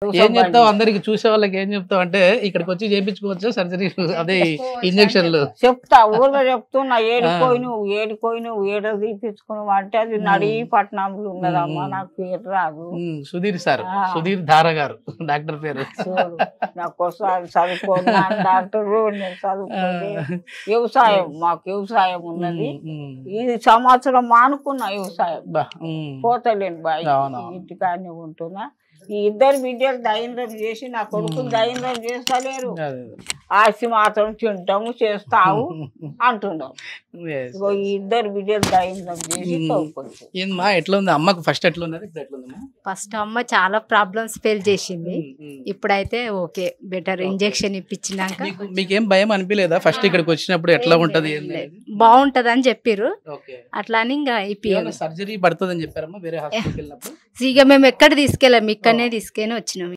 ఏం చెప్తావు అందరికి చూసే వాళ్ళకి ఏం చెప్తావు అంటే ఇక్కడికి వచ్చి చేయించుకోవచ్చు సర్జరీ అదే ఇంజక్షన్లు చెప్తా ఊళ్ళో చెప్తున్నా ఏడుకోయి ఏడ తీపించుకున్నావు అంటే అది నడి పట్నంలో ఉన్నదమ్మా నాకు పేరు రాదు. సుధీర్ సార్ సుధీర్ ధార గారు డాక్టర్ పేరు. నాకోసారి చదువుకున్నాను డాక్టర్ నేను చదువుకోండి వ్యవసాయం మాకు వ్యవసాయం ఉన్నది. ఇది సంవత్సరం మానుకున్నా వ్యవసాయం పోతలేను బాయ్ ఇంటికాడనే ఉంటున్నా. ఈ ఇద్దరు బిడ్డలు దైన్యం చేసి నా కొడుకులు దైన్యం చేస్తలేరు. ఆస్తి మాత్రం తింటాము చేస్తావు అంటున్నావు. ఈ ఇద్దరు బిడ్డలు దైన్యం చేసి ఏందమ్మా ఎట్లా ఉంది అమ్మకు ఫస్ట్ ఎట్లా ఉన్నది ఇప్పుడు ఎట్లా ఉందమ్మా? ఫస్ట్ అమ్మ చాలా ప్రాబ్లమ్స్ ఫేస్ చేసింది. ఇప్పుడైతే ఓకే బెటర్ ఇంజెక్షన్ ఇప్పించినాక. మీకేం భయం అనిపించలేదా ఫస్ట్ ఇక్కడికి వచ్చినప్పుడు ఎట్లా ఉంటది? బాగుంటది అని చెప్పారు అట్లా అని ఇంకా ఇప్పించాలి. సర్జరీ పడుతుంది అని చెప్పారమ్మా వేరే హాస్పిటల్ వెళ్ళినప్పుడు? ఇక మేము ఎక్కడ తీసుకెళ్ళాము ఇక్కడనే తీసుకొని వచ్చినాము.